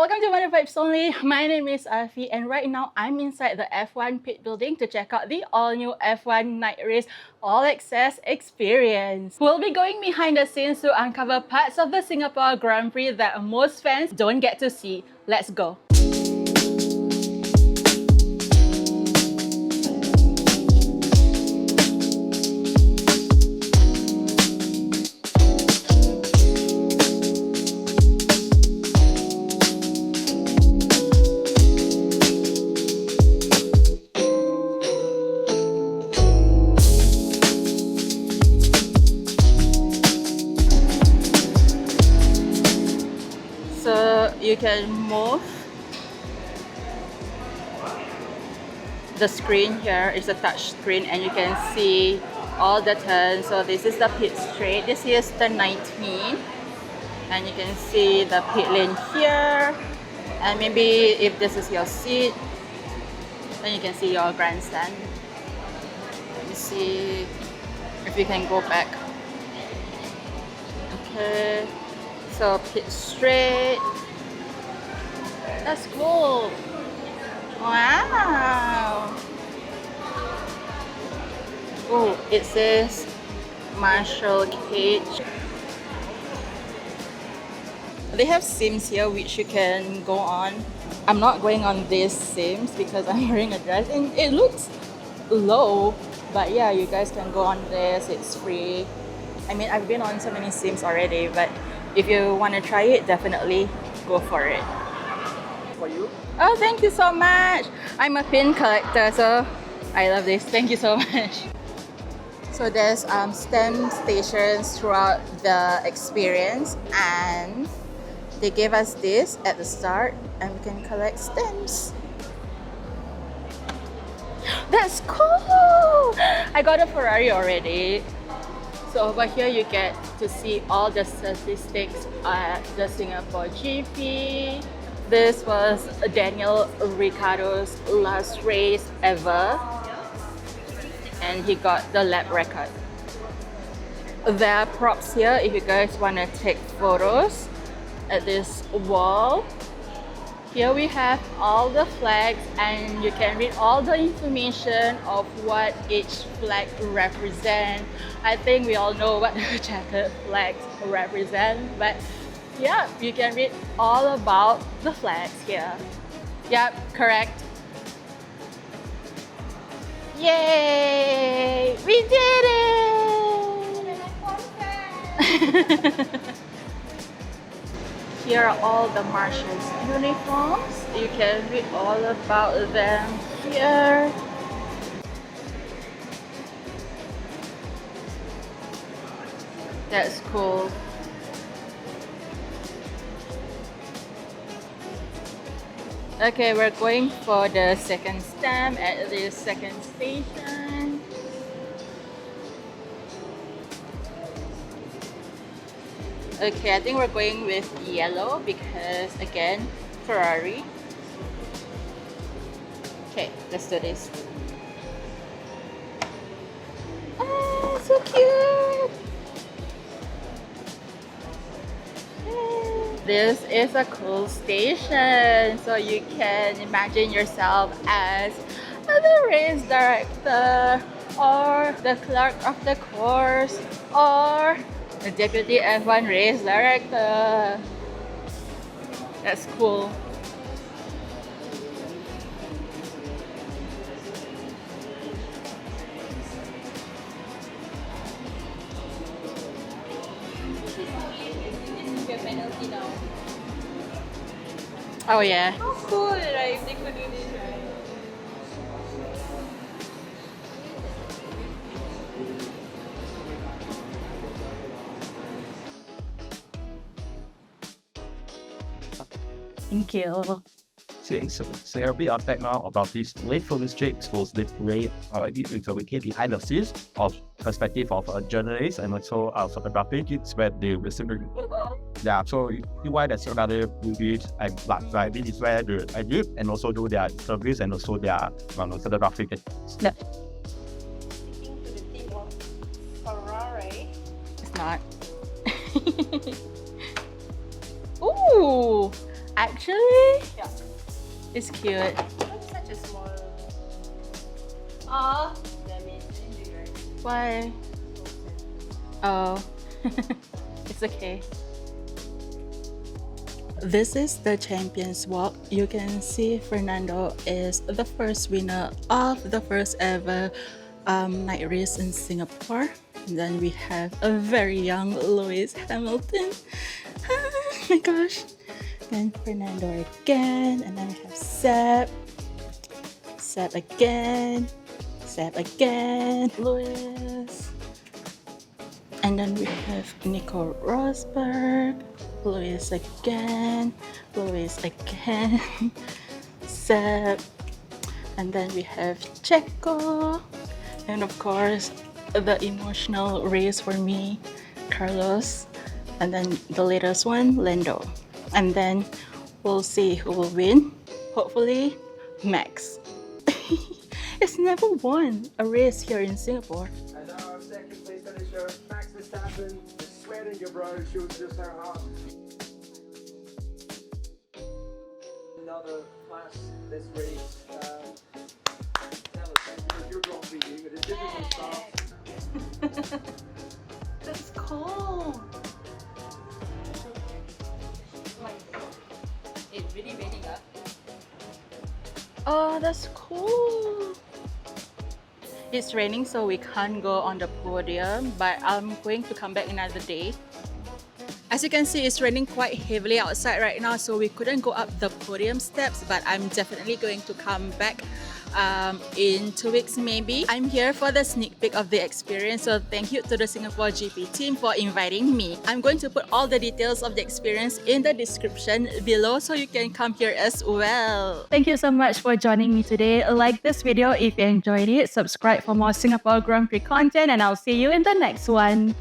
welcome to Wonder Vibes Only. My name is Afie, and right now I'm inside the F1 pit building to check out the all-new F1 night race all-access experience. We'll be going behind the scenes to uncover parts of the Singapore Grand Prix that most fans don't get to see. Let's go. So you can move the screen here. It's a touch screen and you can see all the turns. So this is the pit straight. This is the 19 and you can see the pit lane here, and maybe if this is your seat, then you can see your grandstand. Let me see if we can go back. Okay. So pit straight. That's cool. Wow. Oh, it says Marshall Cage. They have sims here which you can go on. I'm not going on these sims because I'm wearing a dress and it looks low. But yeah, you guys can go on this. It's free. I mean, I've been on so many sims already, but if you want to try it, definitely go for it. For you? Oh, thank you so much. I'm a pin collector, so I love this. Thank you so much. So there's stamp stations throughout the experience, and they gave us this at the start, and we can collect stamps. That's cool! I got a Ferrari already. So over here you get to see all the statistics at the Singapore GP. This was Daniel Ricciardo's last race ever, and he got the lap record. There are props here if you guys want to take photos at this wall. Here we have all the flags, and you can read all the information of what each flag represents. I think we all know what the checkered flags represent, but yeah, you can read all about the flags here. Yep, correct. Yay! We did it! Here are all the marshals' uniforms. You can read all about them here. That's cool. Okay, we're going for the second stamp at the second station. Okay, I think we're going with yellow because, again, Ferrari. Okay, let's do this. Oh, so cute! This is a cool station, so you can imagine yourself as the race director or the clerk of the course or the deputy F1 race director. That's cool. Oh yeah. How cool, right? They could do this, right? Thank you. So there'll be a fact now about this late focus checks was displayed so we get behind the scenes of perspective of a journalist and also photography. It's where they receive. Yeah, so you why there's another movies and like this is where I live and also do their service and also their photographic. No, Sticking to the theme of Ferrari. it's not. Ooh, Actually, Yeah. it's cute. That's such a small. Ah, damn it. Right? Why? Oh, it's okay. This is the Champions Walk. You can see Fernando is the first winner of the first ever night race in Singapore. And then we have a very young Lewis Hamilton. Oh my gosh. Then Fernando again. And then we have Seb. Seb again. Seb again. Lewis. And then we have Nico Rosberg. Lewis again. Lewis again. Seb. And then we have Checo. And of course, the emotional race for me, Carlos. And then the latest one, Lando. And then we'll see who will win. Hopefully, Max. It's never won a race here in Singapore. And our second place finisher, Max Verstappen, the sweat in your brow shows just how hard. Another class this race. Tell us, it's your Grand Prix, but it's difficult start. That's cool. It's really raining up. Oh, that's cool. It's raining, so we can't go on the podium, but I'm going to come back another day. As you can see, it's raining quite heavily outside right now, so we couldn't go up the podium steps, but I'm definitely going to come back in 2 weeks maybe. I'm here for the sneak peek of the experience, so thank you to the Singapore GP team for inviting me. I'm going to put all the details of the experience in the description below so you can come here as well. Thank you so much for joining me today. Like this video if you enjoyed it, subscribe for more Singapore Grand Prix content, and I'll see you in the next one.